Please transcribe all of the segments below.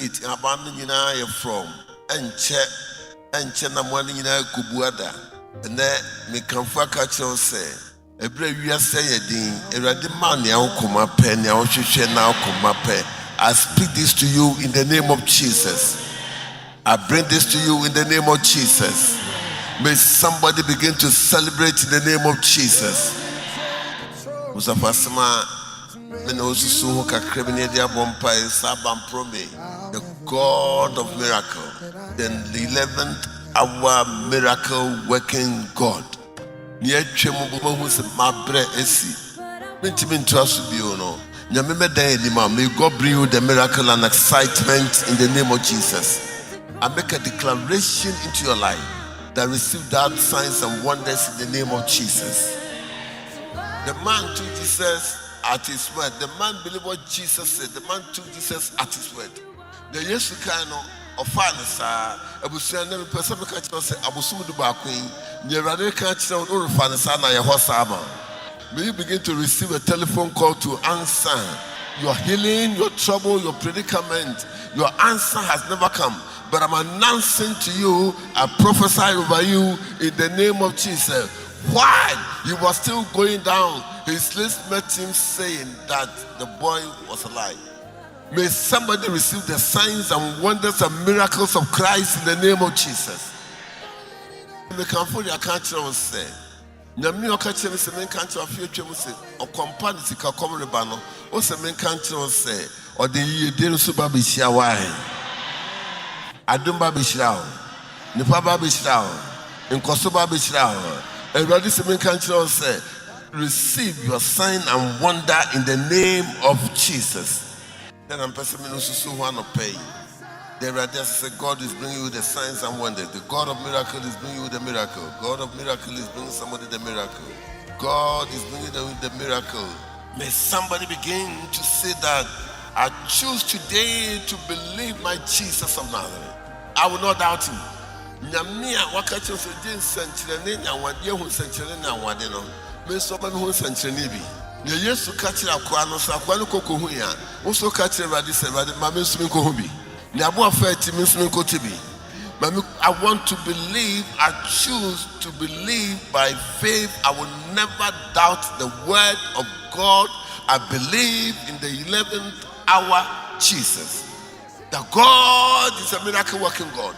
eat abandon you from and chena money in a kubuada. And then me come for catch on say. A brave you are saying, a ready man now come up pen, now come up pen. I speak this to you in the name of Jesus. I bring this to you in the name of Jesus. May somebody begin to celebrate in the name of Jesus. Mustafa Sama, the God of miracle, the 11th hour miracle working God. May God bring you the miracle and excitement in the name of Jesus. I make a declaration into your life that receive that signs and wonders in the name of Jesus. The man took Jesus at his word. The man believed what Jesus said. The man took Jesus at his word. The Yesu kind of fanasa, Abusia never person catch us, Abusumu Queen, Nerade catch out or fanasa na Yahosama. May you begin to receive a telephone call to answer your healing, your trouble, your predicament. Your answer has never come. But I'm announcing to you, I prophesy over you in the name of Jesus. While he was still going down, his lips met him saying that the boy was alive. May somebody receive the signs and wonders and miracles of Christ in the name of Jesus. The California country was saying, Namio catch him, some country of future music, or company to come rebano, or some country was say, or the Yedin Subabishia wine. Adumba Bishrao, Nipaba Bishrao, in Kosoba Bishrao, and Radisman country will say, receive your sign and wonder in the name of Jesus. Then I'm person who want to pay. The radius say God is bringing you the signs and wonders. The God of miracle is bringing you the miracle. God of miracle is bringing somebody the miracle. God is bringing you the miracle. May somebody begin to say that I choose today to believe my Jesus of Nazareth. I will not doubt him. Nyamia wakacho so din sanchirene na wade hu sanchirene na wade no. Me so ma hu sanchirene bi. Ne Yesu ka kira kwa no so akwa no kokohu ya. Wo so ka kira radi se radi ma me so me kohu bi. Ne abo afa ti me so me ko bi. I want to believe, I choose to believe by faith. I will never doubt the word of God. I believe in the 11th hour Jesus. That God is a miracle working God.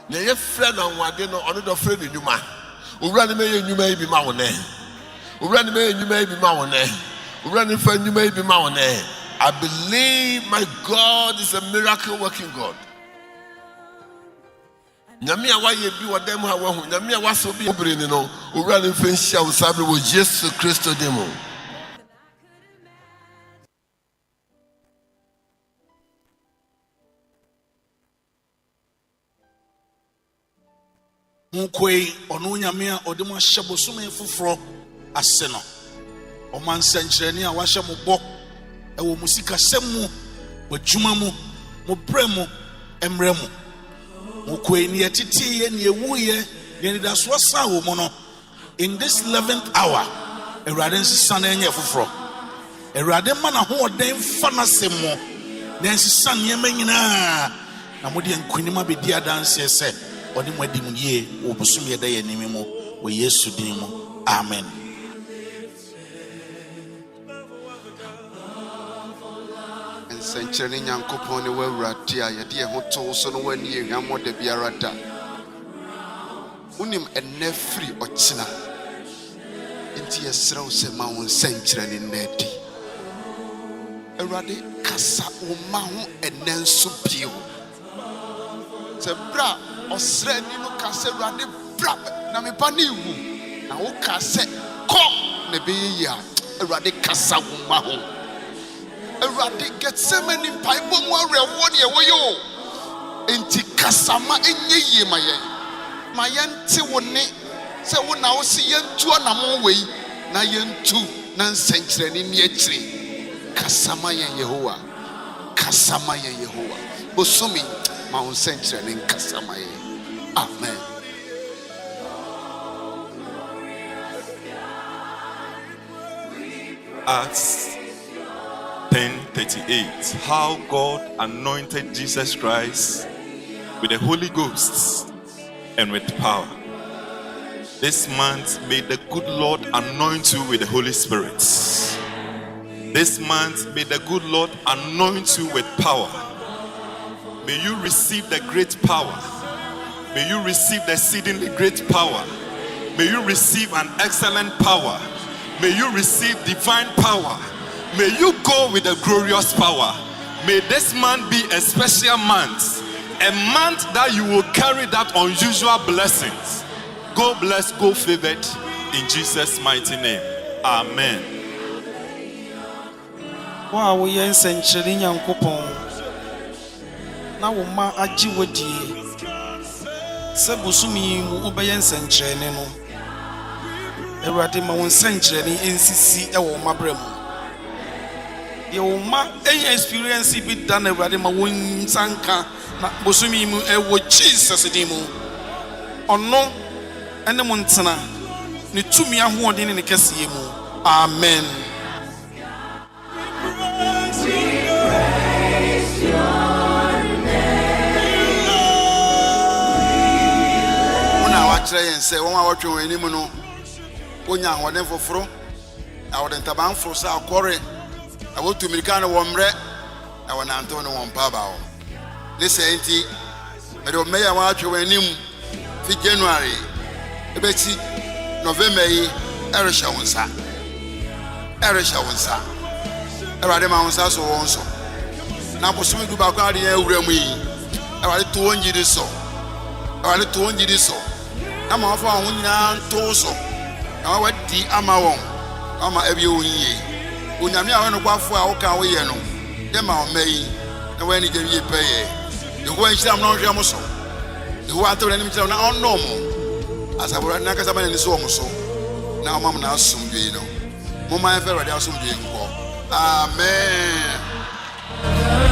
Na ye friend and wade no ono do friend ni ma. Owura ni me ye nyuma bi ma wona. Owura ni me ye nyuma bi ma wona. Owura ni fa nyuma bi ma wona. I believe my God is a miracle working God. Nyame a waye bi wodam ha wa hu. Nyame a waso bi obre ni no. Owura ni fa nhia wo sabre wo Jesus Christo demo. Nkwe ono nyame a ode mo ahye bosome foforo ase no o man sankyerene a wahye mo bɔ ɛwɔ musika sɛmu wadwuma mu mo brɛ mu emrɛ mu nkwe ne yɛtete ne yɛwuye ne da so sa wo mo no in this 11th hour Awurade nsesa na enye foforo Awurade ma na ho ɔden fa na sɛmo na nsesa nneɛma nyinaa na mo de nkunima bedi adanse sɛ ɔde mo adi mu yie wo bosom yɛ da yɛ nimi mu wo Yesu din mu amen. Nsankyerene Nyankopɔn ne w'Awurade a yɛde yɛn ho to so no w'ani ehwamɔ da biara da wonim ɛnnɛ firi ɔkyena nti yɛsrɛ wo sɛ ma wo nsankyerene nnadi Awurade kasa wo ma ho ɛnnɛ nso bio sɛ bra ɔsrɛni no kasa Awurade bra na me ba ne wu na wo kasa kɔ na bɛyɛ yi a Awurade kasa wo ma ho Awurade Getsemane mpaibo mu awerɛwɔ ne ɛwɔ yɛ o enti kasa ma ɛnyɛ yie ma yɛnte wo ne sɛ wo na wo se yɛntu anamɔ wei na yɛntu na nsɛnkyerɛne ne akyire kasa ma yɛn Yehowa bosomi ma wo nsɛnkyerɛne nkasa ma yɛn amen. Acts 10 38, how God anointed Jesus Christ with the Holy Ghost and with power. This month, may the good Lord anoint you with the Holy Spirit. This month, may the good Lord anoint you with power. May you receive the great power. May you receive the exceedingly great power. May you receive an excellent power. May you receive divine power. May you go with a glorious power. May this month be a special month. A month that you will carry that unusual blessings. Go blessed, go favored in Jesus' mighty name. Amen. Wow, we are century Yankopon. Now, ma ajiwadi. Sebusumi ubayen century no. Erade ma won century NCC ewo mabrem. Ye ma any experience be done erade ma won sanka na busumi mu ewo Jesus di mu. Ono ene mo ntena ne tumi ahoɔden ne kɛseɛ mu. Amen. Muna wakyerɛ yɛn sɛ wɔn a wɔtwe wɔn anim no wonya ahoɔden foforo na wɔde ntaban foro sɛ akɔre na wɔtu mmirika no wɔn mmerɛ na wɔnantew no wɔn mpaaba hɔ. Ne sɛ nti mɛde wɔn mɛyɛ a wɔatwe wɔn anim fi January ebɛti November yi ɛrehyɛ wɔn nsa ɛwurade ma wɔn nsa so wɔn so na bosomi du baako ade yɛn awura mu yi ɛwurade to wɔn gyidi so na ma wɔfa wɔn nyinaa nto so na wɔadi ama wɔn ama ɛbɛyɛ wɔn yie onyame a wɔn no kwafo a wɔka wɔyɛ no yɛ ma wɔn mɛyi na wɔn ani gye yie pɛyɛ yehowa nhyira mo na ɔhwɛ mo so yehowa atɔ wɔn anim kyerɛ na ɔnnɔ mo asabura na kasa bana ni so wɔn so na ɔma mo na asomdwe no mo ma ɛfɛ ɛwurade asomdwe nkɔ amen. Yeah.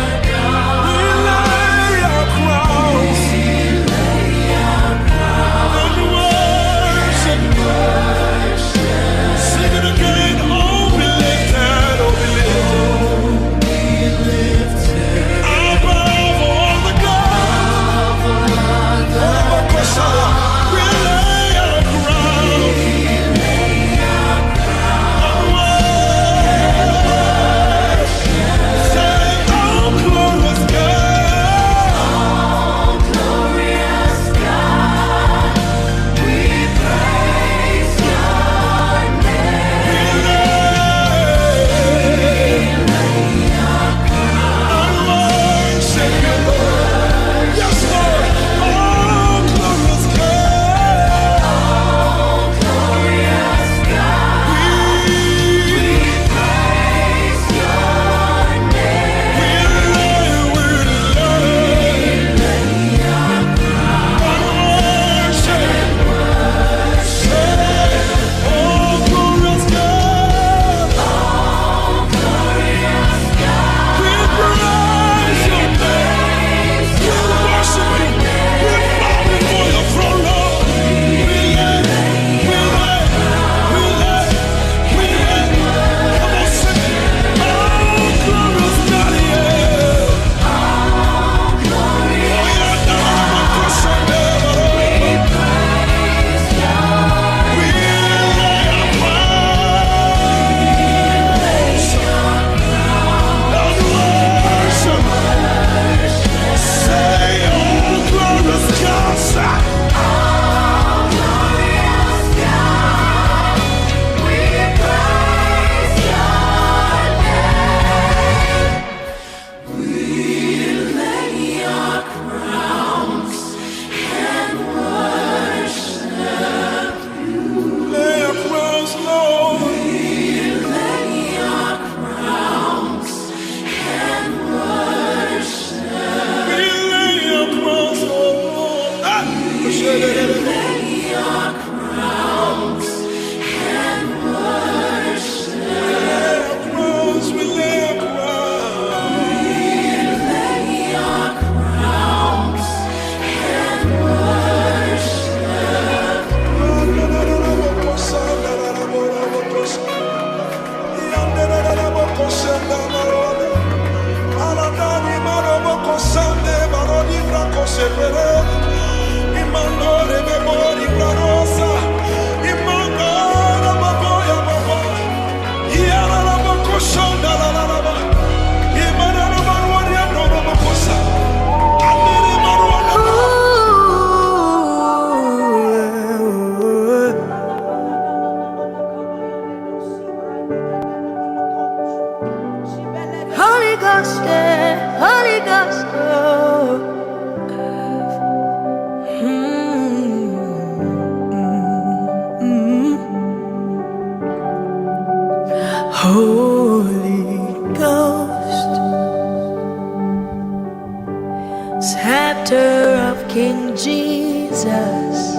Scepter of King Jesus,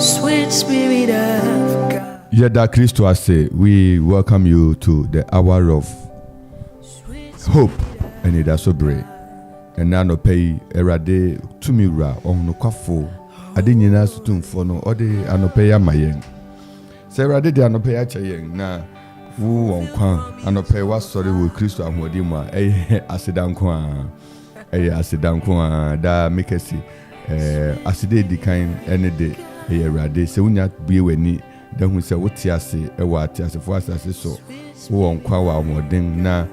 sweet Spirit of God. Yada Christo say, we welcome you to the hour of hope, and it is so brave. And now no pay erade tumira on no kwafo. Adinyina sutumfo no ode anope ya mayen. Se erade de anope ya chayen na wu wonkwan anope wa sori wo Kristo ahodi mu a asidanko a asidanko a da mekesi aside di kan ene de erade se unya bie weni da hu se wote ase wa ate ase fo ase so wo wonkwan wa modin na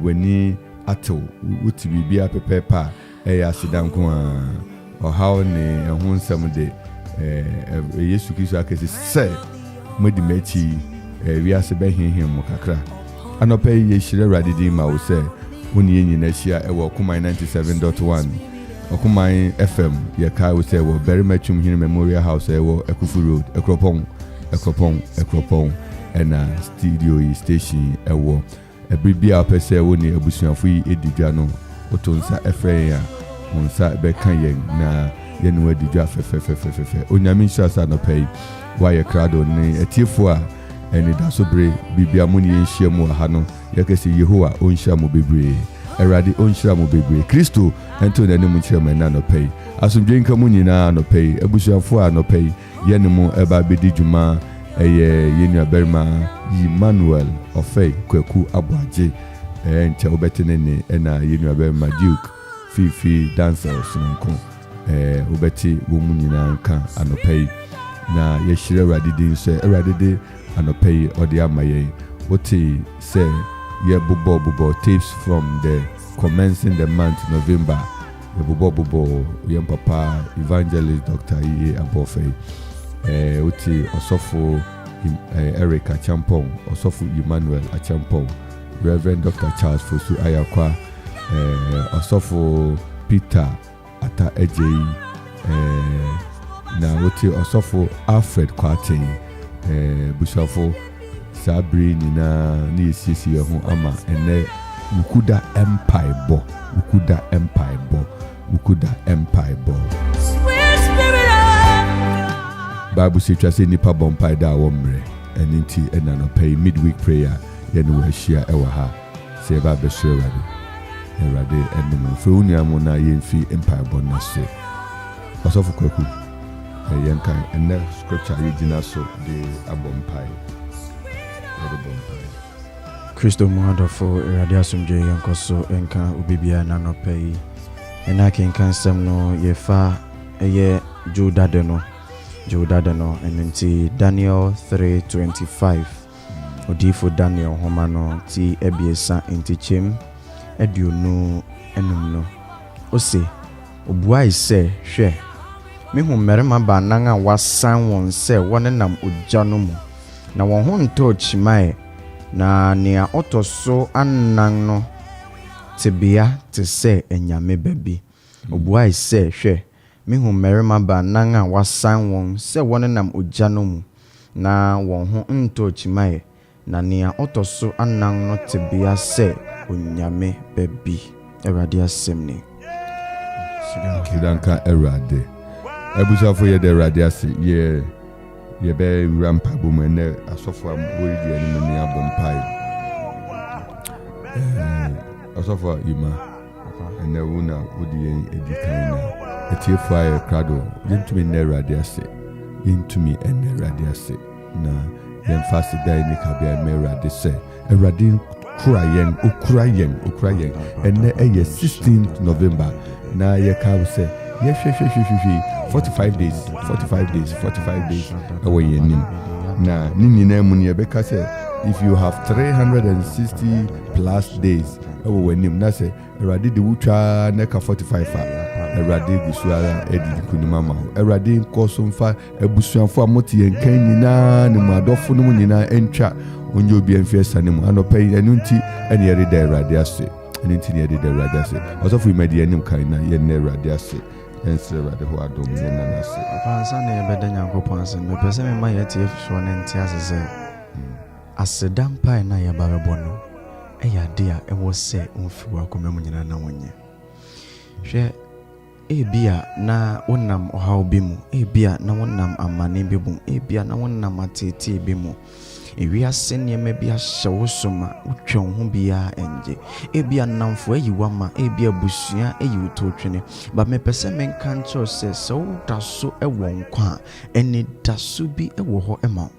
weni ato wuti bibia pepepa asidanko a how ne ehun nsem de Yesu Kristo akesi se modi mechi wiase be hinhim mo kakra anope ye shire radidi ma wo se woni yenyi na hia ewo Okumai 97.1 Okumai FM ye kai wo se wo very machum hin Memorial House ewo Ekufu Road Ekropon ena studio yi station ewo ebibia opese woni abusuafo yi edidwa no otonsa efren ya onsa be kan yen na yenu edidwa fefefefefe onyame nhyasa no pay wa ye krado ni etiefo a eni da so bre bibia mu ni yenhia mu ha no yakese Yehowa onhia mu bebre erade onhia mu bebre Kristo ento na ni mu nkyerema na no pay asomdwe nka mu nyina no pay abusuafo a no pay yenu mu eba bedi dwuma yenu aberma Emmanuel Ofei Kweku Abuaje nche obetene ne na yenu aberma Duke Fifi dancer sunko obeti wo mu nyina nka anopei na yeshire radidi so radidi anopei odi amaye woti say ye bubo tapes from the commencing the month November ye bubo ye papa evangelist Dr. E. Abofei woti osofo Eric Achampong osofo Emmanuel Achampong Reverend Dr. Charles Fosu Ayakwa osofo Peter ata ejei na woti osofo Alfred Kwatin bushafo sabri nina ni sisi ho ama ene Wukuda Empire bo Sweet Spirit of Bible says say nipa bompai da womre eninti ena no pay midweek prayer yenu we share ewa ha se ba be sure Erade enum feunia mo na yemfi empire bona so osofu kwaku yenkan ene scripture yigina so de abompai Kristo muadofo erade asumje yankoso enka ubibia na no pay ena kenkan sem no yefa eye Judade no enenti Daniel 3:25 odifo Daniel homano ti ebiesa intichem eduonu enum no ose obuai se hwe mehu mmerema ba nan a wasan won se wonenam ogya no mu na won ho nto chimae na nea otoso anan no tebea te se enyame babi obuai se hwe mehu mmerema ba nan a wasan won se wonenam ogya no mu na won ho nto chimae na nea otoso anan no tebea se onyame baby erade asemni sidanka erade ebusafo ye de erade ase ye be rampa bom ene asofo amoridi ani mani abompai asofo ima ene wona odi yen edikan na etiefo aye krado yentumi ne erade ase yentumi ene erade ase na yemfasi dai ni kabia me erade se erade okura yen ene eye 16th November na ye ka say ye hwe 45 days awe yenim na nini na mu ne be ka say if you have 360 plus days awe wenim na say erade de wutwa na ka 45 erade gusuara edidi kunima ma erade nkosomfa ebusuanfo amoti yen kan nyina ne mu adofo no nyina entwa onye obi enfiesa ne mu anopai enunti ene yere da erade ase enunti ne yere da erade ase osofu imedi enim kan na ye ne erade ase ensere erade ho adom ne na ase pansa ne yebeda nyankopon ase me pese me ma yete efisho ne nti ase se asedampa na yeba bebo no ade a ɛwɔ sɛ ɔmfi wakoma mu nyina na wɔnyɛ hwɛ ebia na wonam ɔhaw bi mu ebia na wonam amane bi mu ebia na wonam atete bi mu ewiase nneɛma bi ahyɛ wo so ma wotwa wo ho biara ɛngye ebia namfo ayi wama ebia busua ayi wo totwene ba mepɛ sɛ menka nkyerɛ sɛ sɛ woda so ɛwɔ nkwa a ɛne da so bi ɛwɔ hɔ ɛma wo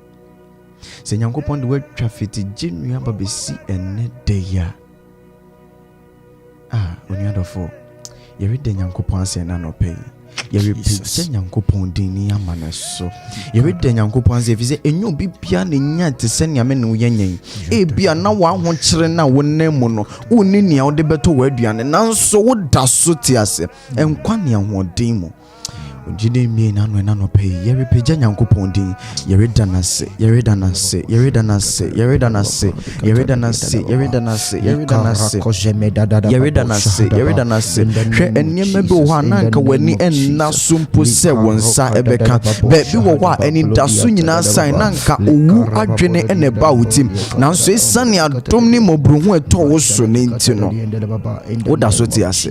sɛ Nyankopɔn de watwa fiti gye nnua ba bɛsi ɛnɛ da yi a onuadɔfo yɛreda Nyankopɔn ase na nɔpɛ yi yɛrepagya Nyankopɔn din ni ama ne so yɛreda Nyankopɔn ase ɛfiri sɛ ɛnyɛ obi bia ne nya te sɛ nea me ne woyɛ nyɛn ebia na wahokyere na wonam mu no wonni nea wode bɛtɔ w'aduane nanso woda so te ase ɛnkwa ne ahoɔden mu Jide mi na no pay yere peja Nyankopɔn din yɛreda nase yɛreda nase yɛreda nase yɛreda nase yɛreda nase yɛreda nase yɛreda nase yɛreda nase yɛreda nase hwɛ enniema bi wɔ hɔ a na nka w'ani ɛnna so mpo sɛ wɔn nsa ɛbɛka baabi wɔ hɔ a ɛni da so nyinaa san na nka owu adwene ɛna ɛba wo tim nanso esane adom ne mmɔborɔhu ɛtɔ wo so ne nti no woda so te ase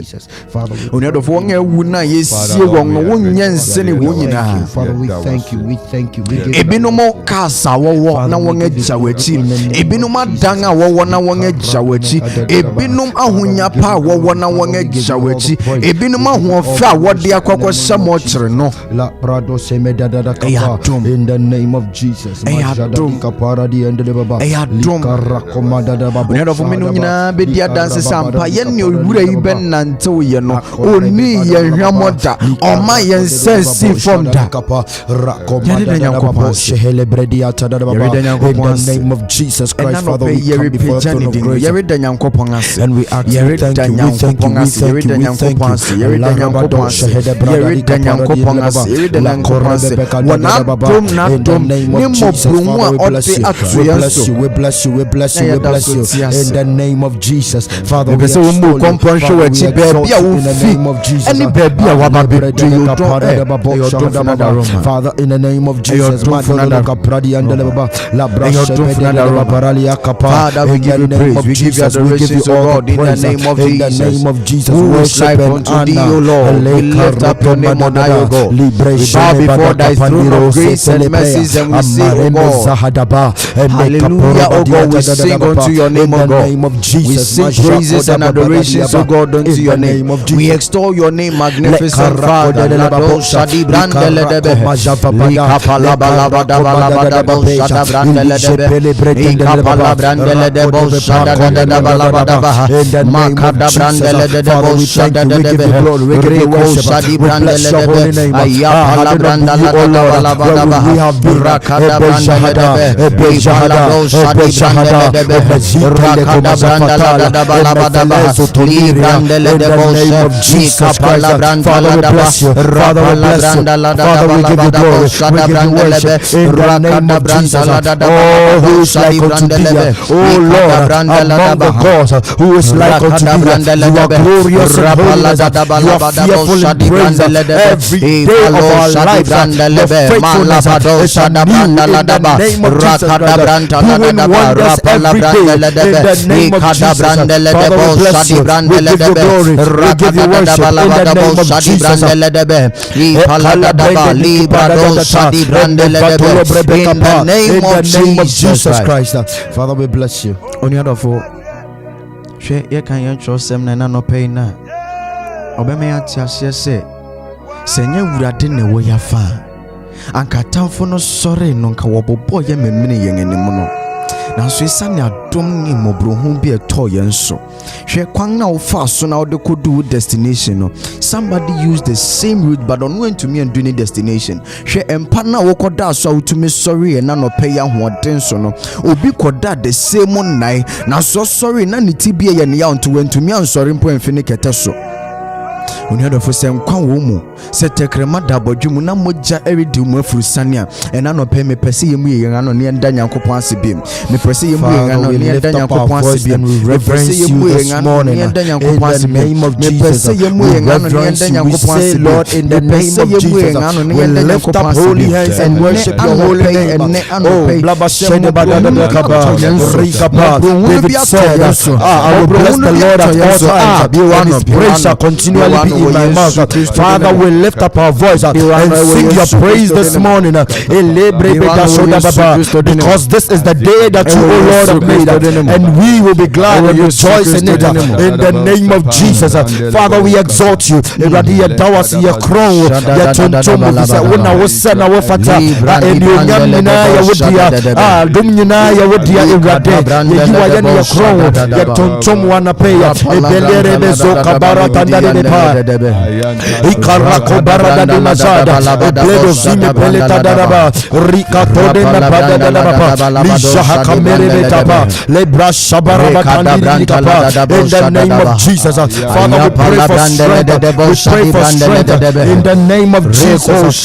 onuadɔfo wɔn a ɛwu na yɛsie wɔn no wonyɛ nsene wo nyinaa Father, we thank you, we thank you. Ebinom kasa wɔwɔ na wɔn agya w'akyi ebinom adan a wɔwɔ na wɔn agya w'akyi ebinom ahonya pa a wɔwɔ na wɔn agya w'akyi ebinom ahoɔfɛ a wɔde akɔkɔ hyɛ mɔkyere no In the name of Jesus. Onadɔfo me no nyinaa bɛdi adanse sɛ ampa yɛne owura yi bɛnantew yɛ no ɔni yɛn hwɛmmɔ da ɔma yɛn sensi from da. In the name of Jesus Christ, Father, we come before the throne of grace and we ask you, thank you, we thank you, we thank you, we thank you. We bless you, we bless you, we bless you, we bless you. In the name of Jesus, Father, we extol you. In the name of Jesus, Father, in the name of Jesus, Father, we give you praise, we give you adoration, so God, in the name of Jesus, who is like unto thee, O Lord, we lift up your name on high, O God, we bow before thy throne of grace and mercies, and we say, O God, hallelujah, O God, we sing unto your name, O God, we sing praises and adorations, O God, unto your name, we extol your name, magnificent Father, Shadi Brandele Debe, Kapala Balaba Dabalaba Shada Brandele Debe, Kapala Brandele Debo Shada Dabalaba Daba, Makada Brandele Debo Shada Debe, Reko Shadi Brandele Debe, Ayapala Brandala Dabalaba Daba, Rakada Brandele Debe, Ipala Shadi Brandele Debe, Rakada Brandala Dabalaba Daba, Li Brandele Debo Shadi, Kapala Brandala Daba, Father, we bless you. Father, we give you glory. We give you worship. In the name of Jesus. Oh, who is like unto thee? Oh Lord, among the gods, who is like unto thee? You are glorious in holiness. You are fearful in praise. Every day of our life, your faithfulness is new. In the name of Jesus, doing wonders every day. In the name of Jesus, Father, we bless you. We give you glory. We give you worship. In the name of Jesus. In the name of Jesus Christ. Father, we bless you. Onadɔfo hwɛ yɛka yɛn kyerɛsɛm na ɛna nɔpɛ yi na ɔbɛma yɛate aseɛ sɛ nyɛ Awurade na ɛwɔ yɛafa a anka atamfo no sɔre no nka wɔbobɔ yɛ memene yɛn anim no nanso ɛsiane adom ne mmɔborɔhu bi ɛtɔɔ yɛn so hwɛ kwan na wofa so na wode kɔdu wo destination no somebody use the same route but ɔno antumi andu ne destination hwɛ ɛmpa na wokɔdaa so a wotumi sɔreɛ na nɔpɛ yɛ ahoɔden so no obi kɔdaa the same nnae nanso ɔsɔre na ne ti bia yɛ ne yaw nto wantumi ansɔre mpo amfi ne kɛtɛ so onuadɔfo sɛ nkwa wɔ mu sɛ tɛkrɛma da abɔdwe mu na mogya ɛredi mu afuru sane a ɛna nɔpɛ mepɛ sɛ yɛmu yɛ yɛn ano ne yɛnda Nyankopɔn ase biem mepɛ sɛ yɛmu yɛ yɛn ano ne yɛnda Nyankopɔn ase biem mepɛ sɛ yɛmu yɛ yɛn ano ne yɛnda Nyankopɔn ase biem mepɛ sɛ yɛmu yɛ yɛn ano ne yɛnda Nyankopɔn ase biem Lord, in the name of Jesus, we lift up holy hands and worship your holy name. Oh, David said, I will bless the Lord at all times, and his praise shall continually be in my mouth. Father, we lift up our voice and sing your praise this morning, because this is the day that you, O Lord, have made, and we will be glad and rejoice in it. In the name of Jesus, Father, we exalt you. In the name of Jesus, Father, we pray for strength. We pray for strength in the name of Jesus. In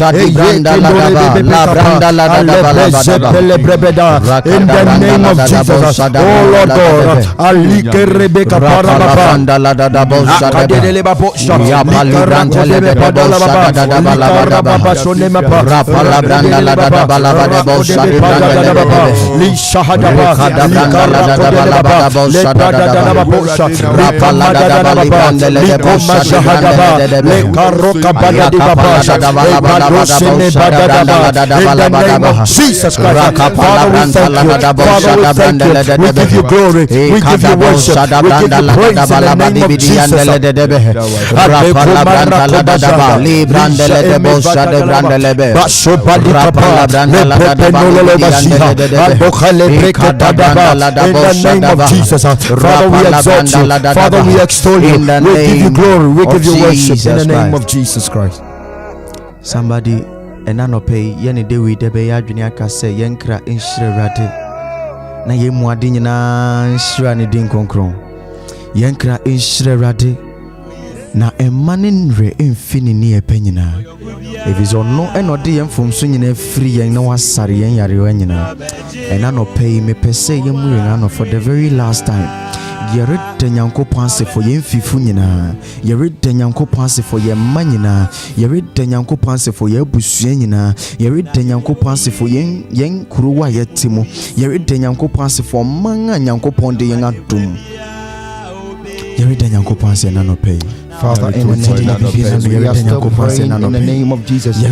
the name of Jesus, oh Lord God, Alike Rebecca Parababa, in the name of Jesus Christ, Father, we thank you. Father, we thank you. We give you glory. We give you worship. We give you praise in the name of Jesus. Father, we exalt you. Father, we extol you. We give you glory. We give you worship in the name of Jesus Christ. Somebody ɛna nɔpɛ yɛne David ɛbɛyɛ adwene aka sɛ yɛnkra nhyira Awurade na yɛmu ade nyinaa nhyira ne din kronkron yɛnkra nhyira Awurade na ɛma ne nwerɛ ɛmfi ne ne ɛpɛ nyinaa ɛfiri sɛ ɔno ɛna ɔde yɛn mfomso nyinaa firi yɛn na wasare yɛn yarewa nyinaa ɛna nɔpɛ yi mepɛ sɛ yɛmu yɛn ano for the very last time yɛreda Nyankopɔn ase for yɛn fifu nyinaa yɛreda Nyankopɔn ase for yɛn mma nyinaa yɛreda Nyankopɔn ase for yɛn abusua nyinaa yɛreda Nyankopɔn ase for yɛn kurowa a yɛte mu yɛreda Nyankopɔn ase for ɔman a Nyankopɔn de yɛn adom yɛreda Nyankopɔn ase na nɔpɛ yi Father, in the name of Jesus, we are still praying in the name of Jesus. We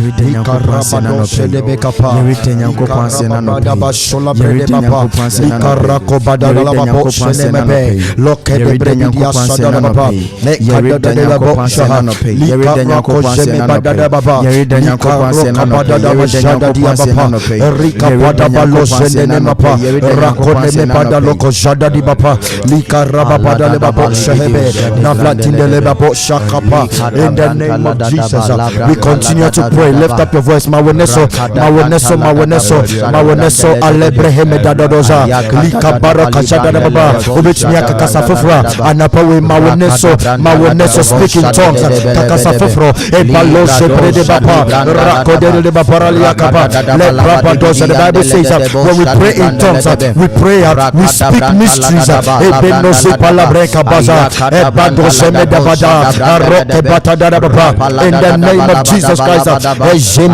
Shakapa, in the name of Jesus, we continue to pray. Lift up your voice. Maweneso, Maweneso, Maweneso, Maweneso, Alebreheme Dadoza, Lika Baraka Shadababa, Ubichmiaka Kasafufra, Anapawe Maweneso, Maweneso, speak in tongues, Takasafufro, Ebalo Shebre de Bapa, Rakode de Baparalia Kapa, let Papa Dosa. The Bible says when we pray in tongues, we pray, we speak mysteries, Ebeno Zipalabreka Baza, Ebado Semedabada. In the name of Jesus Christ, in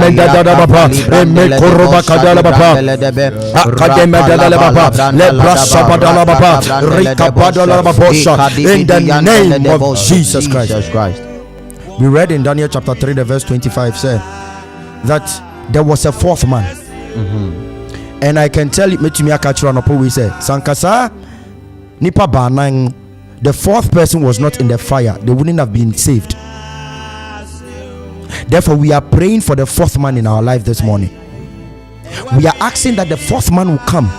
the name of Jesus Christ. We read in Daniel chapter 3, the verse 25 said that there was a fourth man. And I can tell you, we say, Sankasa Nipa Banang. The fourth person was not in the fire, they wouldn't have been saved. Therefore, we are praying for the fourth man in our life this morning. We are asking that the fourth man will come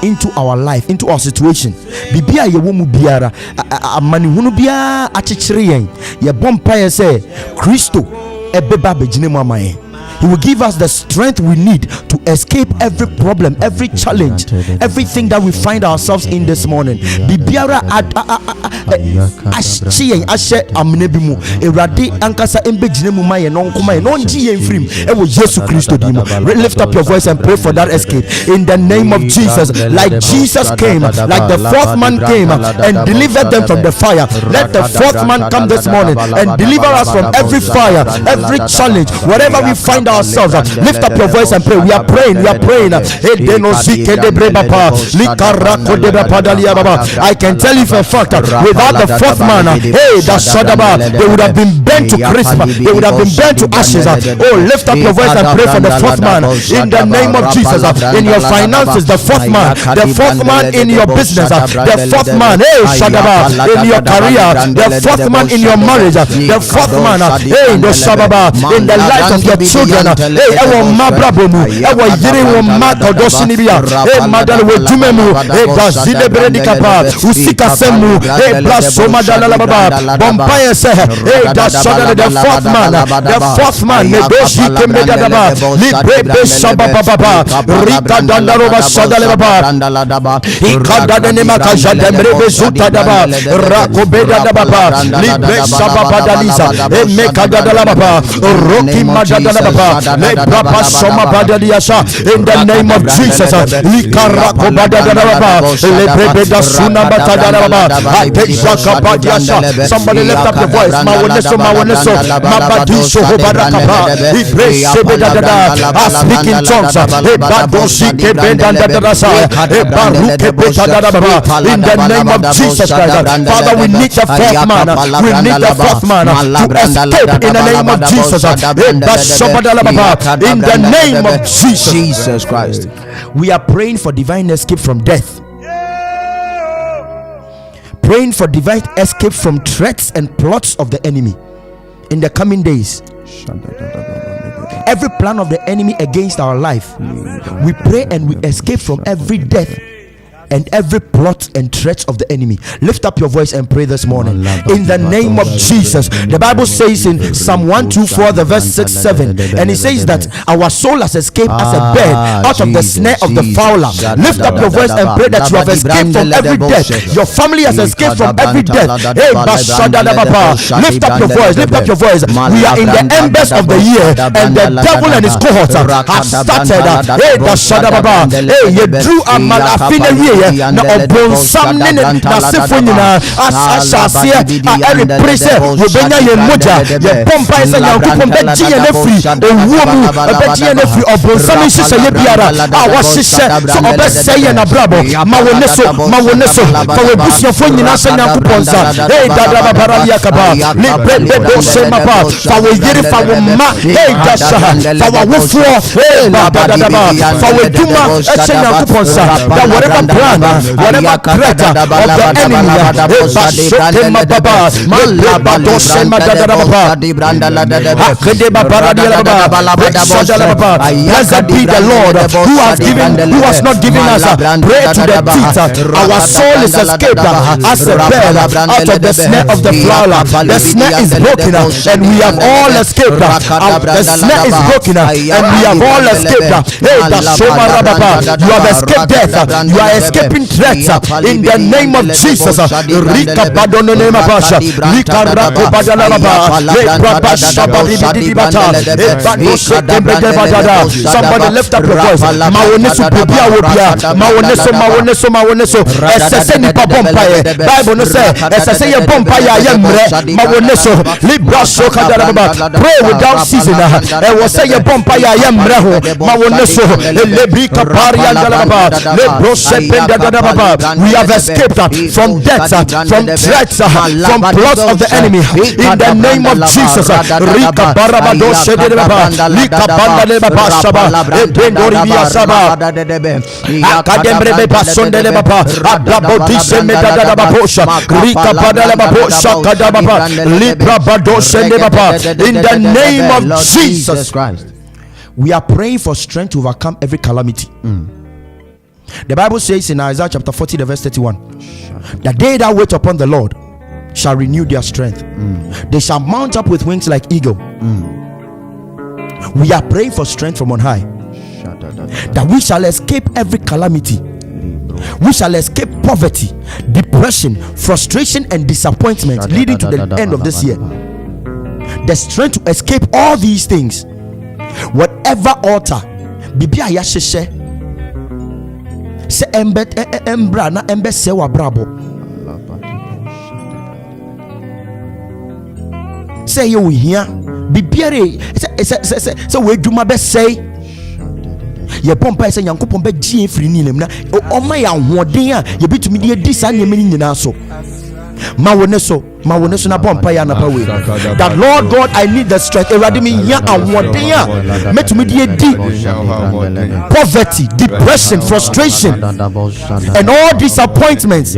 into our life, into our situation. Bibia ye womu biara amani hunu bia achichire yen ye bompa say Christo ebeba bejine mu amaye. He will give us the strength we need to escape every problem, every challenge, everything that we find ourselves in this morning. Bibiara ahye yɛn ahyɛ amena bi mu. Awurade ankasa mbɛgyina mu ma yɛn no nkoma yɛn no ngye yɛn firim ɛwɔ Yesu Kristo din mu. Lift up your voice and pray for that escape in the name of Jesus. Like Jesus came, like the fourth man came and delivered them from the fire, let the fourth man come this morning and deliver us from every fire, every challenge, wherever we find ourselves. Lift up your voice and pray. We are praying. I can tell you for a fact, without the fourth man, they would have been burnt to crisp, they would have been burnt to ashes. Oh, lift up your voice and pray for the fourth man in the name of Jesus. In your finances, the fourth man in your business, the fourth man, in your career, the fourth man in your marriage, the fourth man, in the Shababa, in the life of your children, Mabrabomu, Yiri Mako Dosinibia, Madal Wejumemu, Gazile Beredicapa, Usika Semu, Blasoma Dalababa, Bompire Seh, the fourth man, Negoshi Kemedaba, Libre Shababa, Rika Dandarova Sadalaba, Ikada Nemaka Jadembre Zutadaba, Rakobeda Dababa, Libre Shababa Dalisa, Meka Dalababa, Roki Madalababa, Lebrapa Soma Badaliasa, in the name of Jesus, Likarako Badalababa, Lebrebeda Suna Batadalababa, somebody lift up the voice, Mawoneso, Mabadisho Barakaba, Libre Sebeda, speak in tongues, in the name of Jesus Christ. Father, we need the fourth man. We need the fourth man to escape in the name of Jesus. In the name of Jesus Christ. We are praying for divine escape from death. Praying for divine escape from threats and plots of the enemy in the coming days. Every plan of the enemy against our life, we pray and we escape from every death and every plot and threat of the enemy. Lift up your voice and pray this morning in the name of Jesus. The Bible says in Psalm 124 the verse 6-7, and it says that our soul has escaped as a bird out of the snare of the fowler. Lift up your voice and pray that you have escaped from every death. Your family has escaped from every death. Lift up your voice. We are in the embers of the year, and the devil and his cohorts have started. You drew a na obonsam ne nasefo nyina asase every praise we benya ye moja ye pompa isa yankopon beji ye nefri ewuo mu beji ye nefri obonsam hihye ye biara a wo hihye so obese ye na brabo ma wone so fa we busuafo nyina sa yankopon sa dada babara yakaba libre do se mapa fa we yiri fa wo ma dasha fa wa wofo dada fa we duma eche yankopon sa that whatever plan, whatever threat of the enemy, blessed be the Lord who has not given us prey to the teeth. Our soul is escaped as a bird out of the snare of the fowler. The snare is broken and we have all escaped. The snare is broken and we have all escaped. You have escaped death. You are escaping threats in the name of Jesus. Rika Badono Nema Pasha, Rika Rako Badalaba, somebody lift up your voice. Mawoneso Bobia Wobia, Mawoneso, Esseni Papompaye, Bible no say, Essay Pompaya Yemre, Mawoneso, Libra Shokadaba, pray without ceasing. And was say Pompaya Yemre, Mawoneso, Lebrika Paria Dalaba, Lebro we have escaped from death, from threats, from plots of the enemy. In the name of Jesus. Rika Barabado Shedeba, Lika Banda Shaba, Ebendoribia Saba, Akadembre Pasonde Baba, Adabodisha Metadabaposha, Rika Badalabaposha Kadababa, Libra Bado Shedeba. In the name of Jesus Christ, we are praying for strength to overcome every calamity. The Bible says in Isaiah chapter 40 the verse 31, that they that wait upon the Lord shall renew their strength. They shall mount up with wings like eagle. We are praying for strength from on high, that we shall escape every calamity we shall escape poverty, depression, frustration, and disappointment leading to the end of this year. The strength to escape all these things, whatever altar bibi a yahyehyɛ sɛ embra na embɛsɛ wɔ abrabɔ, sɛ yɛ ohia bibiare sɛ wɔadwuma bɛsɛe, yɛbɔ mpa sɛ nyankopɔn bɛgye firi ne nam na ɔma yɛ ahoɔden a yɛbɛtumi de adi saa nneɛma no nyinaa so. Ma wo ne so na bɔ mpa yɛ anapa wei, that Lord God, I need the strength. Awurade me nya ahoɔden a mɛtumi de adi poverty, depression, frustration, and all disappointments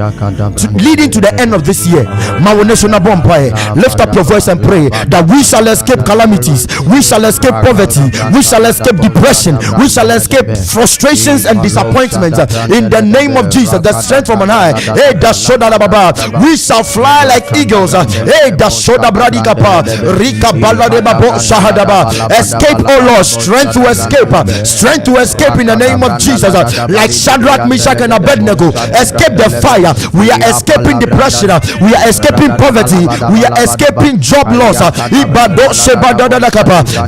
leading to the end of this year. Ma wo ne so na bɔ mpa yɛ. Lift up your voice and pray that we shall escape calamities, we shall escape poverty, we shall escape depression, we shall escape frustrations and disappointments in the name of Jesus. The strength from on high. Hey, that shoulder baba, we shall fly like eagles. Hey, that shoulder bradikapa, rika balade babo shahadaba. Escape, oh Lord, strength to escape in the name of Jesus. Like Shadrach, Meshach, and Abednego, escape the fire. We are escaping depression. We are escaping poverty. We are escaping job loss.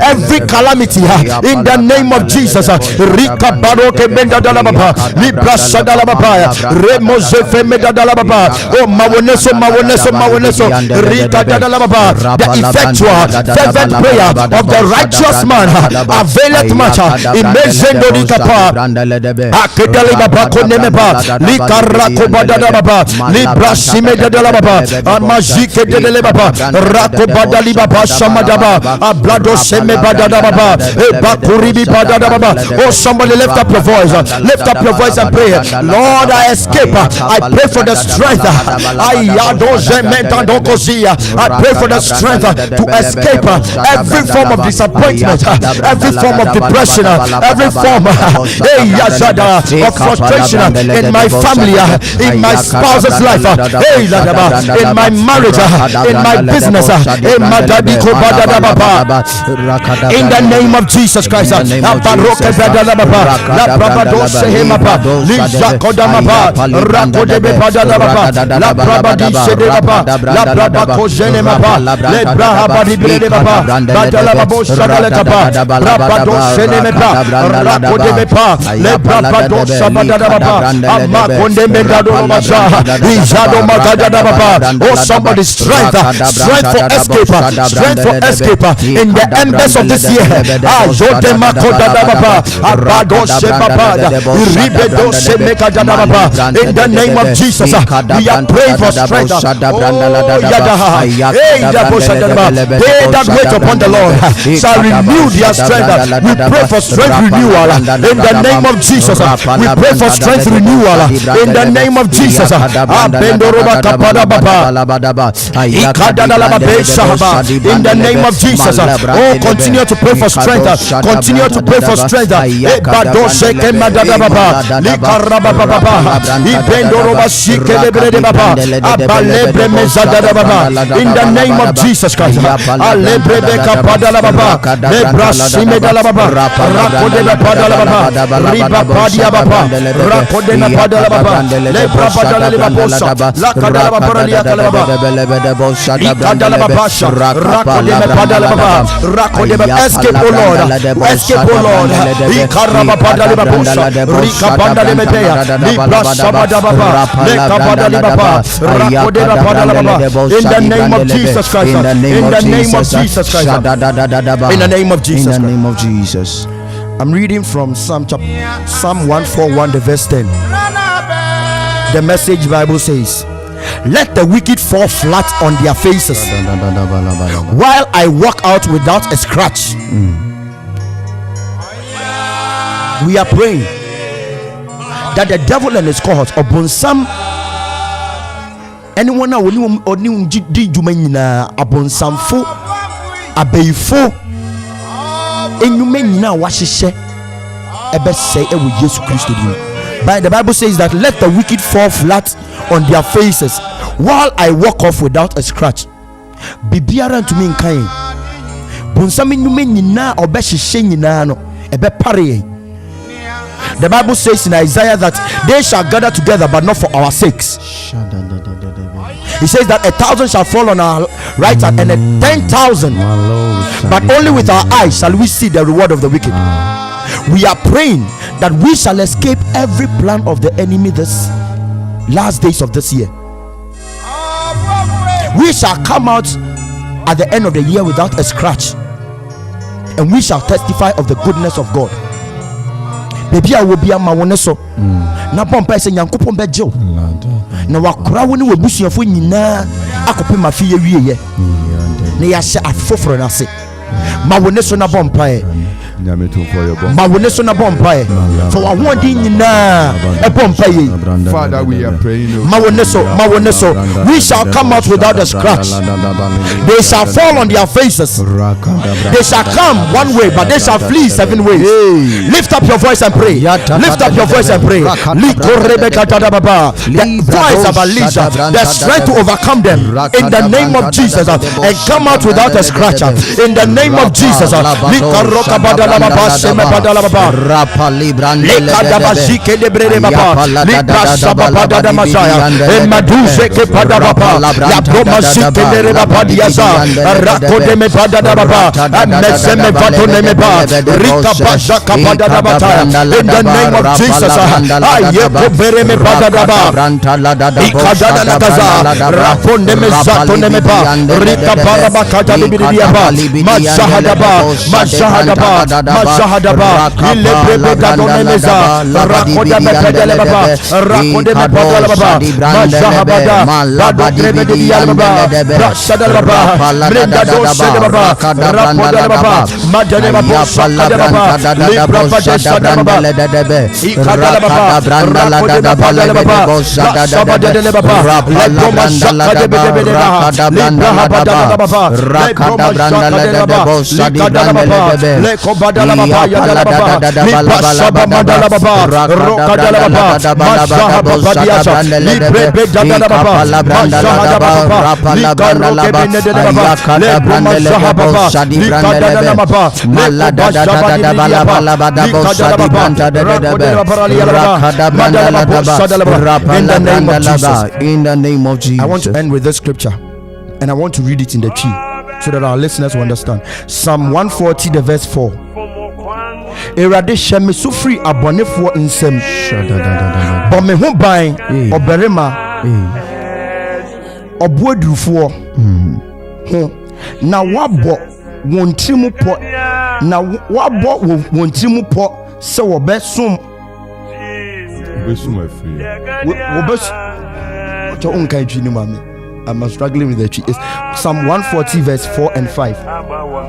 Every calamity in the name of Jesus. Rika baroke benda dalababa, libra shadalababa, remozefe medalababa. Oh, mawoneso. Rika dadalababa. The effectual fervent prayer of the righteous man availeth much. Imezendo rikapa akedali baba konemeba likarako badadababa libra shimedalababa amajike dedelebaba rakobadali baba shamadaba ablado shemebadadababa ebakuribi badadababa. Oh, somebody lift up your voice and pray. Lord, I escape. I pray for the strength. I pray for the strength to escape every form of disappointment, every form of depression, every form of frustration in my family, in my spouse's life, in my marriage, in my business, in the name of Jesus Christ. Oh, somebody strength for escape in the embers of this year. In the name of Jesus, we are praying for strength. They that wait upon the Lord shall renew their strength. We pray for strength renewal in the name of Jesus. We pray for strength renewal in the name of Jesus. In the name of Jesus. Oh, continue to pray for strength. Continue to pray for strength. In the name of Jesus Christ. Alebreka padala baba, lebrashime dala baba, rakodela padala baba, riba padia baba, rakodela padala baba, lebra padala libabosa, lakadala baba liakala baba, ikadala baba, rakodela padala baba, rakodela. Escape, O Lord, escape, O Lord, ikaraba padala libabosa, rika padala libetea, libra shabada baba, lekabada libaba, rakodela padala baba. In the name of Jesus Christ. In the name of Jesus Christ. In the name of Jesus. In the name of Jesus. I'm reading from Psalm 141, the verse 10. The Message Bible says, "Let the wicked fall flat on their faces, while I walk out without a scratch." We are praying that the devil and his cohort upon some anyone now oni di dwuma nyina abonsamfo abeifo enyuma nyina wahyehyɛ ebesɛ ewo Yesu Kristo dim. But the Bible says that let the wicked fall flat on their faces while I walk off without a scratch. Bibiara ntumi nkan bonsam enyuma nyina obɛhyehyɛ nyina no ebɛpare. The Bible says in Isaiah that they shall gather together, but not for our sakes. He says that 1,000 shall fall on our right hand and 10,000, but only with our eyes shall we see the reward of the wicked. We are praying that we shall escape every plan of the enemy this last days of this year. We shall come out at the end of the year without a scratch, and we shall testify of the goodness of God. Baby, I will be a mawoneso. Na pompa se nyankopon bejew. Na wakora woni webusuafo nyina akope mafie wieye. Na ya hye afoforo na se. Mawoneso na pompa e. Mawoneso na pompa e. For wa wodi nyina e pompa ye. Father, we are praying. Mawoneso. We shall come out without a scratch. They shall fall on their faces. They shall come one way, but they shall flee 7 ways. Lift up your voice and pray. Lift up your voice and pray. The voice of Elijah, the strength to overcome them in the name of Jesus, and come out without a scratch in the name of Jesus. In the name of Jesus, in the name of Jesus. I want to end with this scripture, and I want to read it in the tree so that our listeners will understand. Psalm 140, the verse 4. Erade sheme sufri abonefo nsem. Bo me ho ban oberema obuadurufo ho na wabo won trimu po na wabo won trimu po se wo besom Afri. Wo bes to unkai twini mame. I'm struggling with the tree. It's Psalm 140 verse 4 and 5.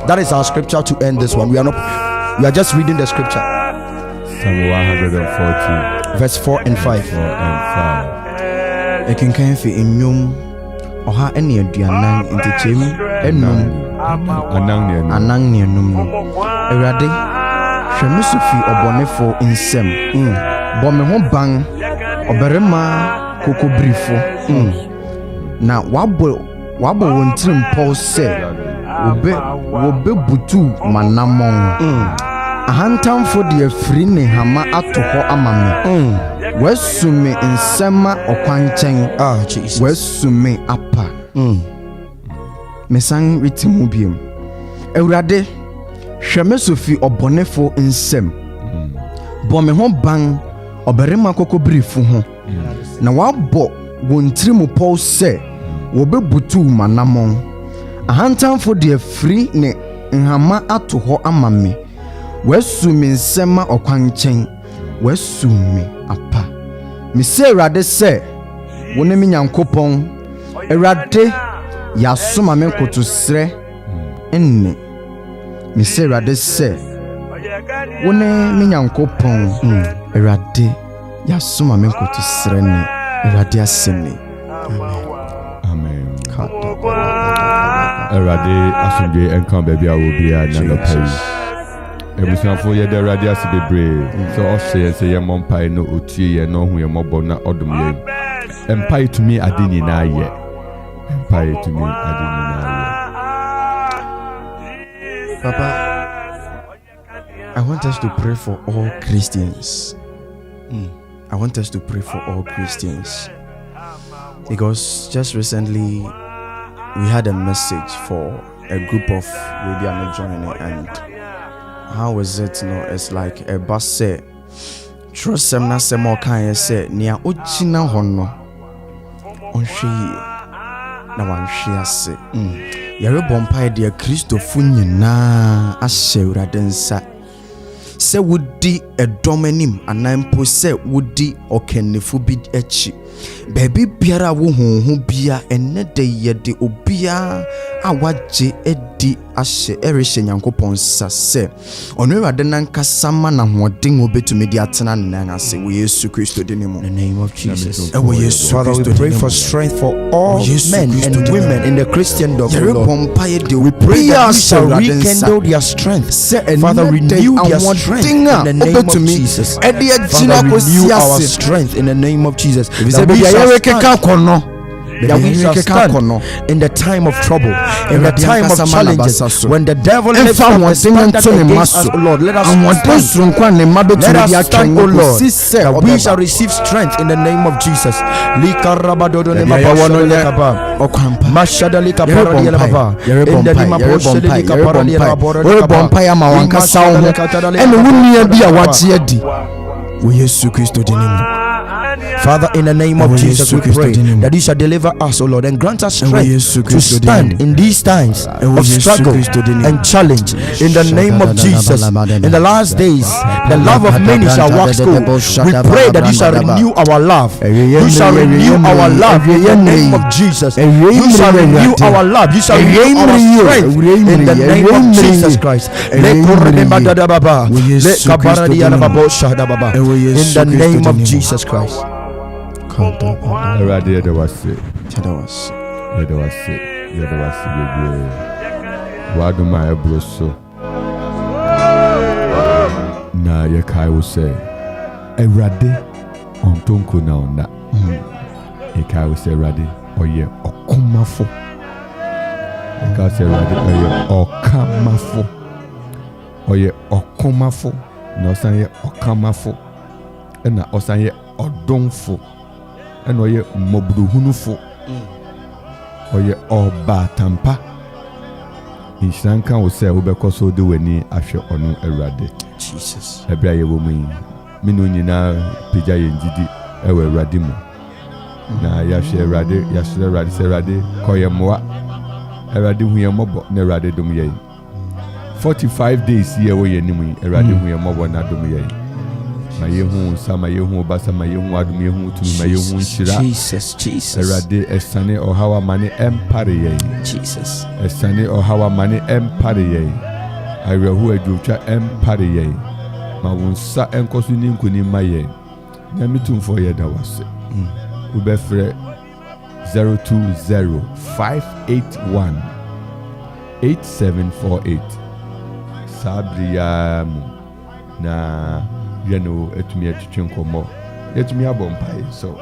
That is our scripture to end this one. We are just reading the scripture. Psalm 140 verse 4 and 5. 4 and 5. Ekenkan fi enyum oha ene aduanan ntechem enum anang ne enum no. Ewrade hwemeso fi obonefo nsem. Bo me ho ban oberema kokobrifo. Na wabo won trim Paul say wobe butu manamon. Ahantamfo de afiri ne hama atoho amame. Wesume nsema okwanchen. Jesus. Wesume apa. Mesan ritimu biem. Ewrade hweme sofi obonefo nsem. Bo me ho ban oberema kokobrifo ho. Na wabo won trim Paul say wobebutu manamon. Ahantamfo de afiri ne nhama atoho amame. Wesume nsema okwanchen. Wesume apa. Mise Ewrade se wone me nyankopon. Ewrade yasoma me nkotosre enne. Mise Ewrade se wone me nyankopon. Ewrade yasoma me nkotosre enne. Ewrade asemi. Amen. Ewrade asumje enkan baby awobia na lopay. Ebusanfo ye de radio asibebre so ose se ye mompai no otie ye no hu ye mobo na odum ye empai to me adini na ye empai to me adini na ye. Papa, I want us to pray for all Christians I want us to pray for all Christians, because just recently we had a message for a group of radio joining, and how is it? It's like a bus say trust them na say more kind say nia ochina hono onhwe na wanhwe ase yare bompa de Kristofo nyina ahye urade nsa se wodi edom anim anampo se wodi okenefo bi echi baby biara wo honho bia enne de yede obia awaje edi ahye ereshe nyankopon sase onwurade nankasama na hoden obetumi di atena nan ase wo Yesu Kristo de nimo. In the name of Jesus. Father, we pray for strength for all men and women in the Christendom. We pray that you shall rekindle their strength. Father, renew their strength in the name of Jesus. Father, renew our strength in the name of Jesus. That we shall stand in the time of trouble, in the time of challenges, when the devil lifts up a standard against us, Lord, let us stand, O Lord, that we shall receive strength in the name of Jesus. Father, in the name of Jesus, we pray that you shall deliver us, O Lord, and grant us strength to stand in these times of struggle and challenge. In the name of Jesus, in the last days, the love of many shall wax cold. We pray that you shall renew our love. You shall renew our love in the name of Jesus. You shall renew our love. You shall renew our strength in the name of Jesus Christ. In the name of Jesus Christ. Erade yɛda wase bebree w'adom a ɛboro so na yɛkae wo sɛ Awurade ɔntonko na ɔnna yɛkae wo sɛ Awurade ɔyɛ ɔkomafo yɛkae sɛ Awurade ɔyɛ ɔkomafo na ɔsan yɛ ɔkamafo ɛna ɔsan yɛ ɔdomfo and oye moburuhunufo oye oba tampa inshanka wo se wo bekoso de wani ahwe ono Awurade Jesus ebra ye wo mu minu nyina pija ye njidi ewe Awurade mu na ya hwe Awurade se Awurade koye moa Awurade hu ye mobo na Awurade dum ye 45 days ye wo ye nimu Awurade hu ye mobo na dum ye Mayehu sama yehu basa mayehu adum yehu tumi mayehu nshira Jesus Erade esane ohawa mane empare ye Jesus esane ohawa mane empare ye arehu adwotwa empare ye ma wonsa enkoso ni nkoni maye na mitumfo ye da wase ubefre 020-581-8748 sabriyamu na yeno etumi atwetwe nkomo etumi abompai so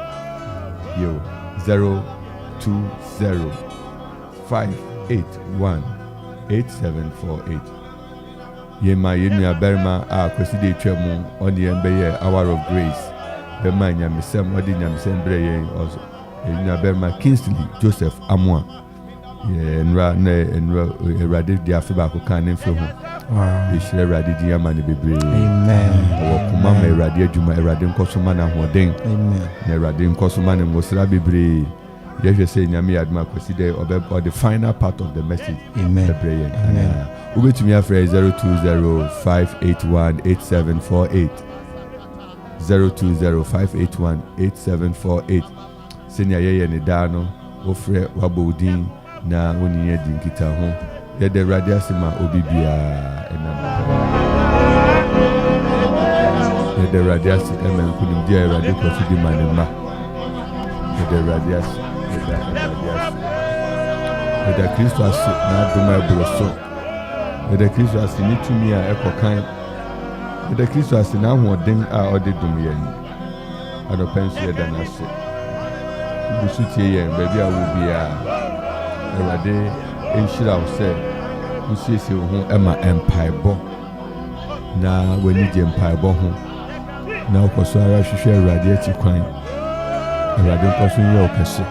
yo 020-581-8748 yema yenu aberma a kweside twemu on the embeye hour of grace be man nyamesem odi nyamesem bre yen also yenu aberma Kingsley Joseph Amwa ye enra Awurade dia fe ba ko kan ne mfe ho Ishire Awurade di amane bebre amen wo kuma ma Awurade adwuma Awurade nkosoma na hoden amen na Awurade nkosoma na mosra bebre yehwe say nyame aduma kweside or the final part of the message amen prayer amen ubetumi afre 020-581-8748 020-581-8748 senior yeye ne da no ofre wabodin na woniye dinkita ho yede Awurade asema obibia enam yede Awurade asema nkunim dia Awurade kofidi manema yede Awurade asema yede Kristo asema na doma ebroso yede Kristo asema nitumi a ekokan yede Kristo asema na hoden a ode dum yen adopenso yede na se busutie yen baby a wo bia Awurade enshira wo se usiesie wo ho ema empaibo na wani je empaibo ho na wokɔ so ara hwehwɛ Awurade akyi kwan. Awurade nkɔ so nyɛ wo kɛse.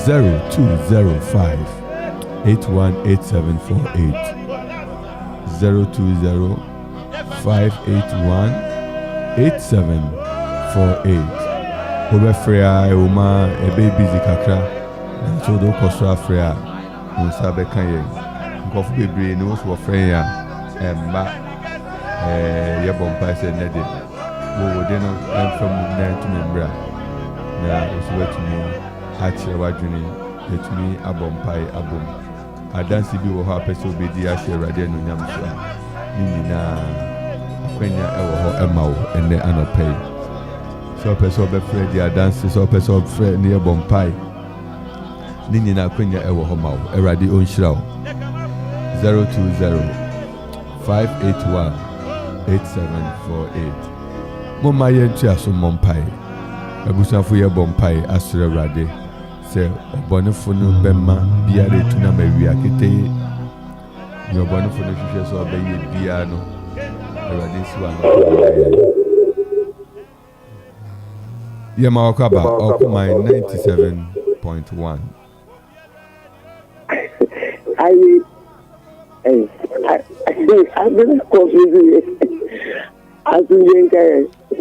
0205 818748 020-581-8748. Wobɛfrɛ a ɛwɔ ma ɛbɛyɛ busy kakra nanso wode wokɔ so afrɛ a wo nsa bɛka yɛn. Nkɔfo bebree ne wo so wɔfrɛ yɛn a ɛmma yɛbɔ mpae sɛ nnɛ de wowode no ɛmfa mu na ntumi mmra na wo so woatumi akyerɛ w'adwene yɛtumi abɔ mpae abom. Adansi bi wɔ hɔ apɛ sɛ wobɛdi ahyɛ Awurade anuonyam so a ne nyinaa akwanya ɛwɔ hɔ ɛma wo ɛnnɛ anɔpɛ yi. Sɛ wopɛ sɛ wobɛfrɛ di adansi, sɛ wopɛ sɛ wofrɛ ne yɛbɔ mpae, ne nyinaa akwanya ɛwɔ hɔ ma wo. Awurade ɔnhyira wo. 020-581-8748. Momma yɛntua so mmɔ mpae. Abusuafo yɛbɔ mpae asrɛ Awurade sɛ ɔbɔnefo no bɛma biara etu na ma wia ketee. Nea ɔbɔnefo no hwehwɛ sɛ ɔbɛyɛ biara no Awurade nsi wa no yɛma wɔkɔ aba ɔkoman 97.1.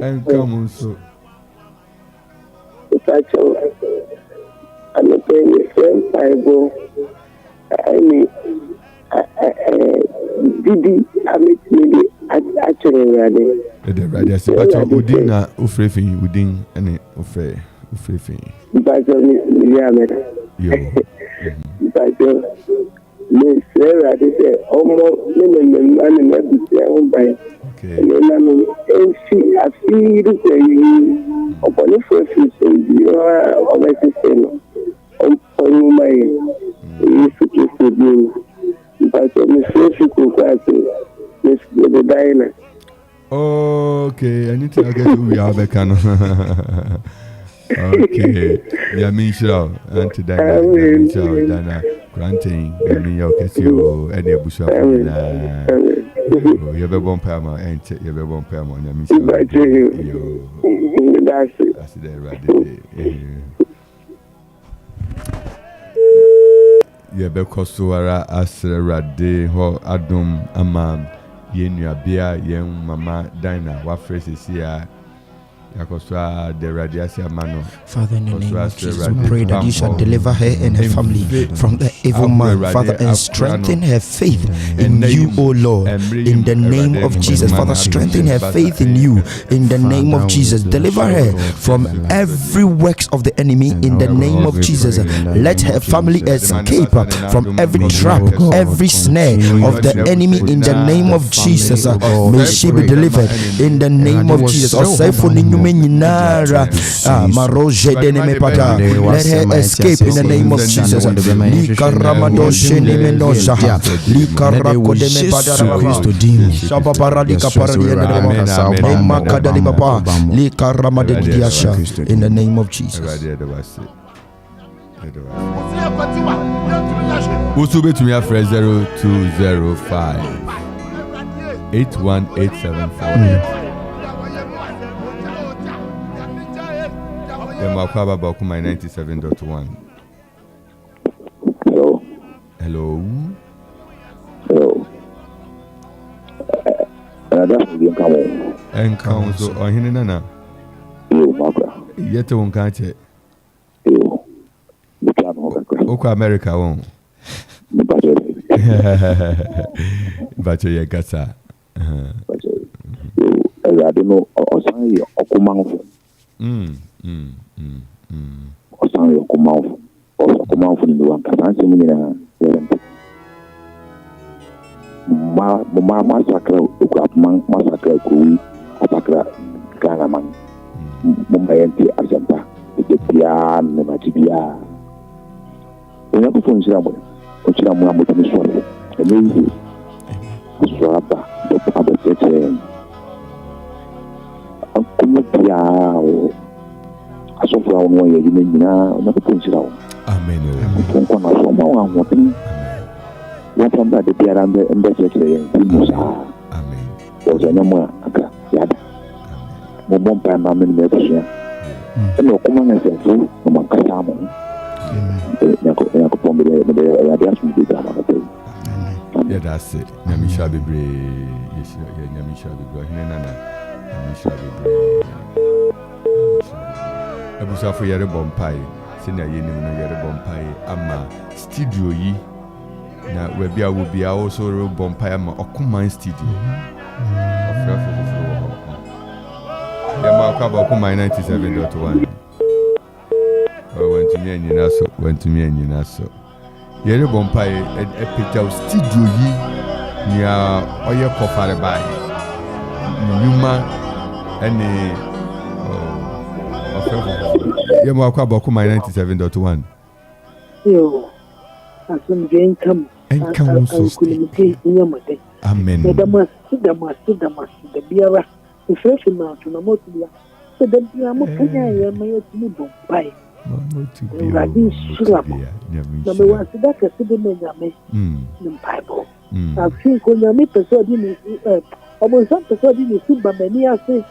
Ɛnka mu nso. I'm a friend Bible. Didi, I'm actually ready. The radio say, but Udin na ufrefi, Udin and ufrefi. But Yo. But Miss Sarah, they say, almost minimum and everything by. Okay. And she, I feel the upon the first you are always the same. On my if to be but Miss Miss the diner. Okay, I need to get who we are back on. Okay, yeah, me sure. Auntie Dana, granting, I mean, you can see any bush. You have a bomb perma, and you have a bomb perma. That's the right. You have a costuara as Rade, ho Adum Amam, Yenua Bia, Yen Mama Dina, what phrases here. Yakoswa the Radiasia Mano. Father, in the name of Jesus, we pray that you shall deliver her and her family from the evil man, Father, and strengthen her faith in you, O Lord, in the name of Jesus. Father, strengthen her faith in you, in the name of Jesus. Deliver her from every works of the enemy, in the name of Jesus. Let her family escape from every trap, every snare of the enemy, in the name of Jesus. May she be delivered in the name of Jesus. Let her escape in the name of Jesus. In the name of Jesus. $0205 818748. Makaba Bakuma 97.1. Hello. Hello. Hello. That's the income. Encount so on Hinana. You, Maka. Yet one can't check. You. Oka America won't. But you got that. I don't know. Or say, Okumang. Osan yokumau okumau funi wanka sanse munina ma masakra ukapman masakra kuwi masakra kana man mumbayenti asanta etia ne matibia onya ko fonjira mo amotini swale eni swaba abotete akumupia asofo awon won ye ni nyina na ko nsira wo amen ko ko na so ma wa ho tin ya tamba de biara mbe chekere yen musa amen o je no mo aka yada mo bɔ mpa ma me ne abusua ɛna ɔkoma na sɛfo na mo nkasa mo yakopɔn mede awurade asom bi da ma pɛi Yeah, that's it. Nyamisha bebre, yes, Nyamisha bebre. Hine nana, Nyamisha bebre. Ebusa fo yere bompai. Senior yeni no yere bompai. Ama studio yi na webi a wo bia also ro bompai ama Okuman studio. Ofra fo. Ya ma kwa ba Okuman 97.1. Went to me and you so. Yere bompai epeja studio yi nia oye kofare bai nyuma ene ye mo akwa boku my 97.1 yo asum gen kam enkam so amen da biara fresh na to mo to ya so da biara mo kanya ya ma ya tu bompai Radin Shilab. Na me was that a citizen Yame in Bible. I think when Yami persuaded almost some persuaded me, but many are saying,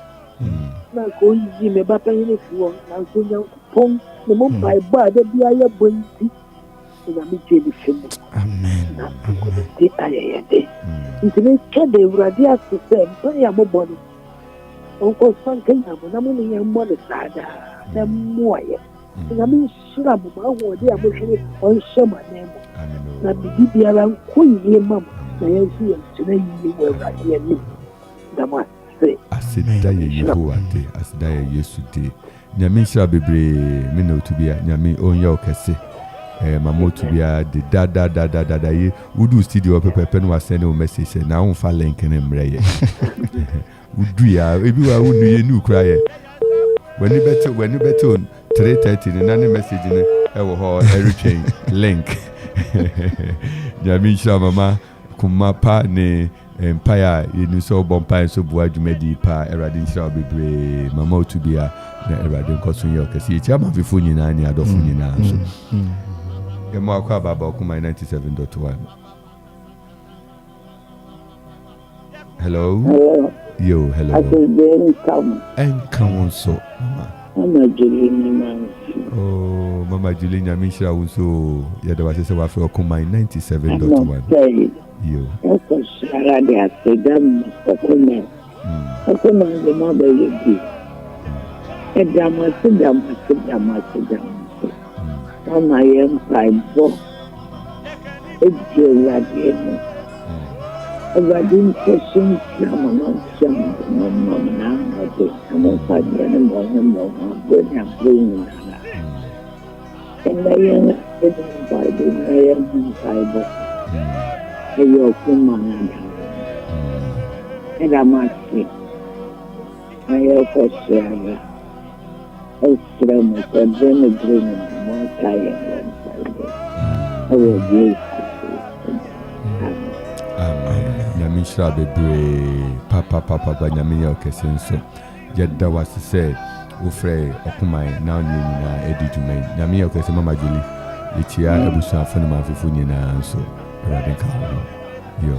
now go easy, me bata in it for now. So young Pong, the Mumbai bar, the Bia Boy, and I meet Jenny Finley. Amen. It's a day Radia to say, play a mobile. Uncle Son came up, and I'm only a mother side, the more. I mean, sure, I'm going to on summer name. Na bibi ala nkoye mam na yesu yɛkyerɛ yi wɔ awurade anim dama se aseda yɛ yehowa de aseda yɛ yesu de nyame nhyira bebree me na otubia nyame onyɛ ɔkɛse mama otubia de da yi wudu studio pepepe no wasɛne wo message na wo fa link ne mmerɛ yɛ wudu ya ebi wa wunu yɛ nu kura yɛ wani beto 3:30 ne na ne message ne ɛwɔ hɔ ɛretwɛn link nyame nhyira mama kuma pa ne empire yenu so bompa so bua dwumadi pa erade nhyira bebree mama otubia na erade nkoso yɛ ɔkɛse yɛ chama fifo nyinaa ne adɔfo nyinaa so yɛmo akɔ baba Okuma 97.1 hello yo hello and come so mama Julie man. Oh, Mama Julie Nyamisha also yada wase se wa fe Okuma 97.1. Yo. Oko shara de asedam Okuma. Okuma de ma be yi. Edama sedam. Mama yem paibo. Eje radio no. Radin session mama na ate amo padya na mo good na bring na and I am in Bible I am in Bible ayo kumana era masi ayo kosya extra mo kadene bring mo kaya ayo Nyamisha bebre papa nyame ya okese nso yɛda wase sɛ wofrɛ Okuma na ne nyinaa edi dwuma nyame ya okese mama Julie yɛkyia abusuafo no mafefo nyinaa nso awurade ka ho yo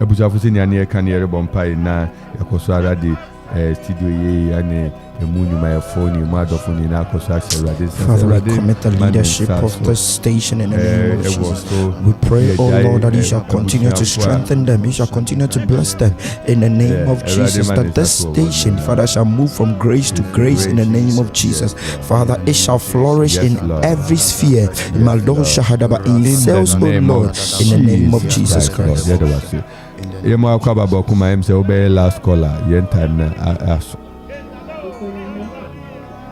abusuafo sɛ nea ne yɛka ne yɛrebɔ mpae na yɛkɔso ara de studio ye ane emu nyumayɛfo ne mu adɔfo nyinaa akɔso ahyɛ awurade nsɛ Father, we commit the leadership of the station in the name of Jesus. We pray, oh Lord, that you shall continue to strengthen them. You shall continue to bless them in the name of Jesus. That this station, Father, shall move from grace to grace in the name of Jesus. Father, it shall flourish in every sphere. In sales, oh Lord, in the name of Jesus Christ. Yemo akwa baba Okuma say obey last caller yen time na aso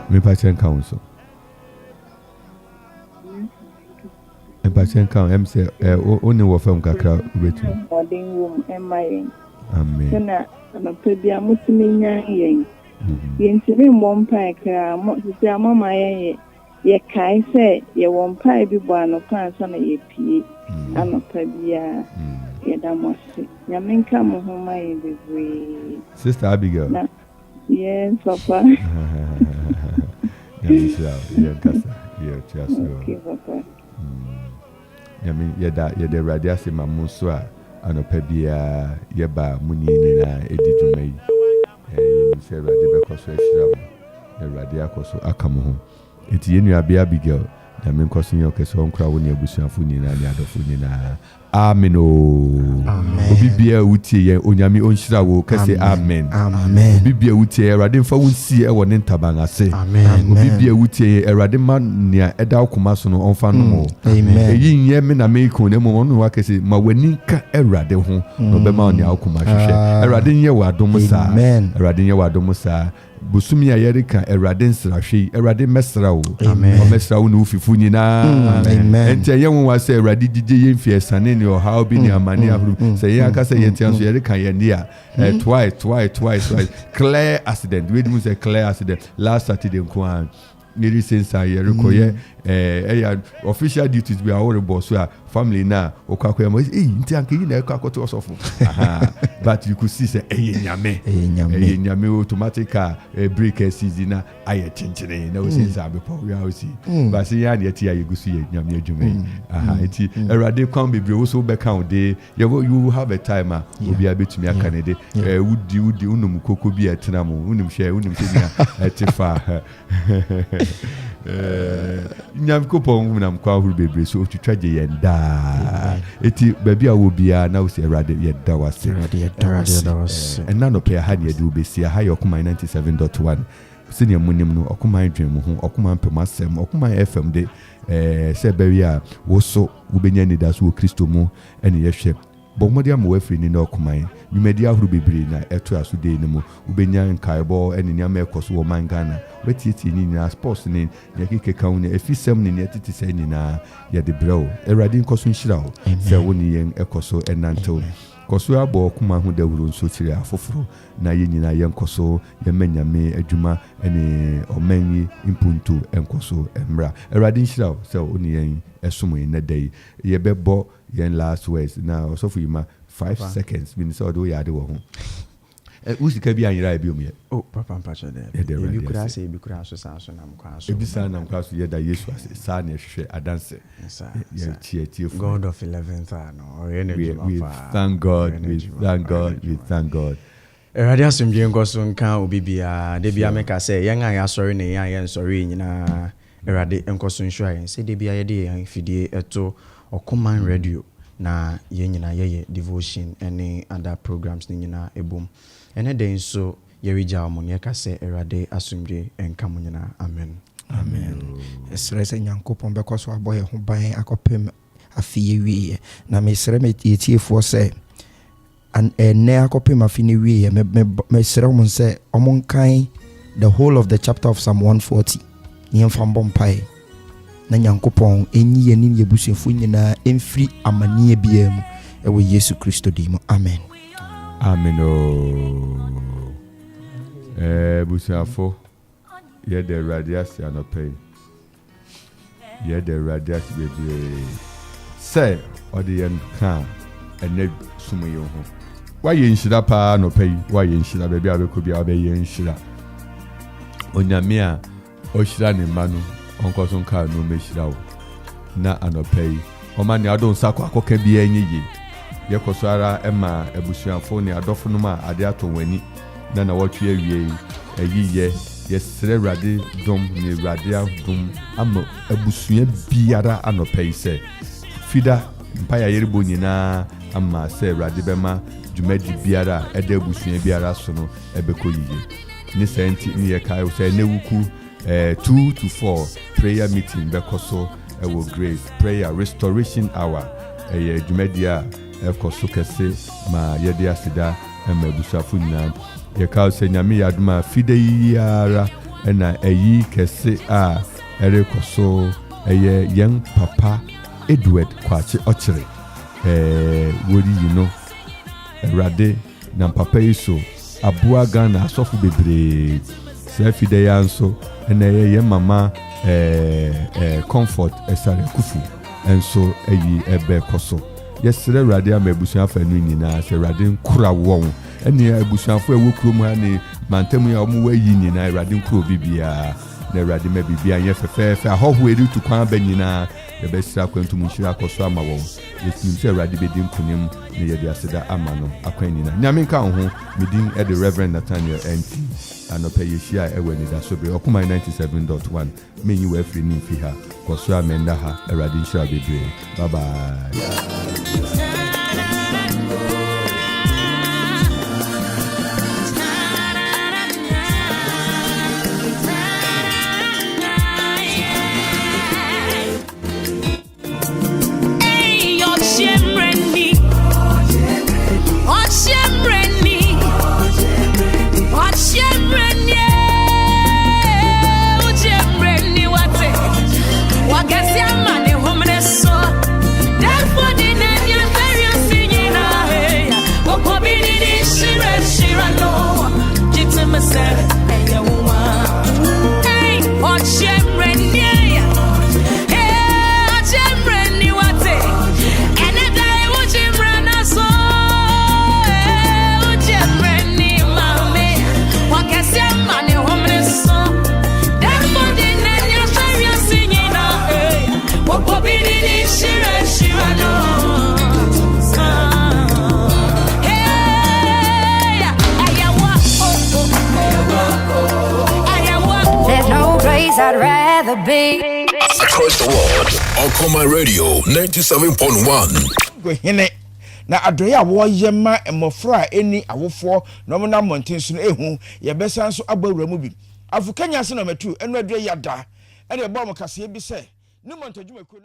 me patient council e patient council say oni wo fam kakra betu boarding room emai amen na na pebia mutumi nyan yen yentimi mbompa kra mo sisi amama yen ye kai say ye wompa bi bo anopa so na ye pie anopa bia Yedamasi. Yaminka Muhuma in Sister Abigail. Yes, Papa. Okay, Papa. Yada radiasi mamuswa anɔpa biara yɛba mu ne nyinaa ɛdi dwuma yi yɛnim sɛ Awurade bɛkɔ so ahyira mo na Awurade akɔ so aka mo ho enti yɛn nua Bea Abigail na me nkɔ so yɛ ɔkɛsɛ ɔnkora wo ne abusuafo nyinaa ne adɔfo nyinaa amen o obi bia wutie yɛn onyame onhyira wo kɛsɛ amen obi bia wutie yɛn Awurade mfa wo nsie ɛwɔ ne ntaban ase obi bia wutie yɛn Awurade ma nea ɛda akoma so no ɔmfa no mo ɛyi nyɛ me na me ko ne mo ɔno wa kɛsɛ ma w'ani ka Awurade ho na ɔbɛma wo nea akoma hwehwɛ Awurade nyɛ wɔ adom saa Awurade nyɛ wɔ adom saa busumi a yɛreka Awurade nsrahwɛ yi Awurade mɛsra wo ɔmɛsra wo ne wo fifo nyinaa ɛnti ɛyɛ wo wa sɛ Awurade gyigye yɛn fi ɛsane ne ɔhaw bi ne amane ahoro sɛ yɛn akasa yɛn tia nso yɛreka yɛn ni a twice clear accident we dum say clear accident last Saturday nko a neri sensa yɛrekɔ yɛ ɛyɛ official duties bi a wɔrebɔ so a family na okakɔ yɛ mo nti anka yi na ɛkɔ akɔto ɔsɔfo but you could see say ɛyɛ nyame automatic break season na ayɛ kyenkyene na o sensa abepɔ wi a o si but say ya ne ti ayɛ gusu yɛ nyame adwuma yi enti Awurade kwan bebre wo so bɛka wo de you have a time a obi abetumi aka ne de wudi unum koko bi ɛtena mo unum hwɛ nya ɛtefa nyam kopon nam kwa huru bebre so otwitwa gye yɛn daa eti baabi a wo bia na wo se Awurade yɛda wase ɛna no pɛ ha ne yɛde wo besia ha yɛ Ɔkuman 97.1 sɛnea munim no Ɔkuman dwen mu ho Ɔkuman pɛm asɛm Ɔkuman FM de sɛ baabi a wo so wobɛnya nida so wɔ Kristo mu ɛne yɛhwɛ bɔmmɔde ama wafiri ni na Ɔkuman nwumadi ahoro bebree na ɛto aso de ne mu wobɛnya nkaebɔ ɛne nneɛma ɛkɔ so wɔ man Ghana wetietie ni nyinaa sports ne yɛkeka wo ne afisɛm ne yɛtete sɛ nyinaa yɛde brɛ wo Awurade nkɔ so nhyira wo sɛ wo ne yɛn ɛkɔ so ɛnantew kɔ so abɔ Ɔkuman ho dawuro nso kyerɛ afoforo na yɛn nyinaa yɛnkɔ so yɛma nyame adwuma ɛne ɔman yi mpuntu ɛnkɔ so ɛmmra Awurade nhyira wo sɛ wo ne yɛn ɛsom yɛn na da yi yɛbɛbɔ yɛn last words na ɔsɔfo yi ma 5 seconds bi sɛ ɔde wo yɛade wɔ ho usika bi anyira bi omye papa mpacho de ebi kura se ebi kura so sa so nam kwa so ebi sa nam kwa so yeda Yesu ase sa na hwehwe adanse ya tie God of 11th no or energy we thank God Erade asomdwe nko so nka obi bia de bia meka se yen an asori ne yen sori nyina Erade nko so nhwa yen se de bia ye de yen fidie eto Ɔkuman radio na yen nyina ye devotion any other programs ni nyina ebom ene den so yerija mo ne ka se Erade asomdwe enka mo nyina amen esre se Nyankopon be koso aboye ho ban akopem afiye wie na mesre metiefo se an ene akopem afine wie mesre mo se omonkan the whole of the chapter of Psalm 140 ni mfambom pai na Nyankopon enyi yeni yebusuefo nyina emfiri amanie bia mu ewe Yesu Kristo di mu amen busuafo ye the radius anopai ye the radius bebre say odiyen kan ene sumu yo ho wa ye nshira pa anopai wa ye nshira bebi abeko bia obe ye nshira onyame a oshira ne manu onko so nka no meshira wo na anopai o ma ne adon sako akoka bia enyi ye kosara ema ebusuafo ne adofo no ma ade ato wani na watwe awie ayiye yesre Awurade dom ne Awurade dom ama abusua biara anopai se fida mpaya yerebo nyina ama se Awurade bema dwumadi biara eda abusua biara so no ebeko yiye ne senti ne ye kai se ne wuku 2 to 4 prayer meeting bekoso ewo grace prayer restoration hour dwumadi a ekoso kese ma yede asida ama abusuafo nyina ye ka se nyame yaduma fide yara na ayi kese a erekoso yen papa Edward Kwachi Ochire wori yino Awurade na papa iso abua Ghana asofu bebre se fide ya nso na ye mama comfort esare kufu enso ayi ebe koso yesere Awurade amabusu afanu nyina se Awurade nkura won ene abusuafo ewokuro mu ane mantamu ya omu wayi nyina Awurade nkuro bibia na Awurade ma bibia ye fefefe ahoho eri tu kwan ba nyina yɛbɛsira kwantum nhyira akɔso ama wɔn yɛsim sɛ awurade bɛdi nkonim ne yɛde aseda ama no akwan nyina nyame nka wo ho medin ɛde Reverend Nathaniel NT anɔpɛ yɛhyia ɛwɔ anidaso bere ɔkoma 97.1 menyi wɔ afiri ne mfi ha kɔso a mɛnda ha awurade nhyira bebree bye bye. I'd rather be across the world. Okoma Radio 97.1. Na adoye awo yema emofra eni awofo no mo na monten so ehu ye besan so abawura mu bi afu Kenya se no metu enu adoye yada ene bo mo kase bi se ni montajuma ku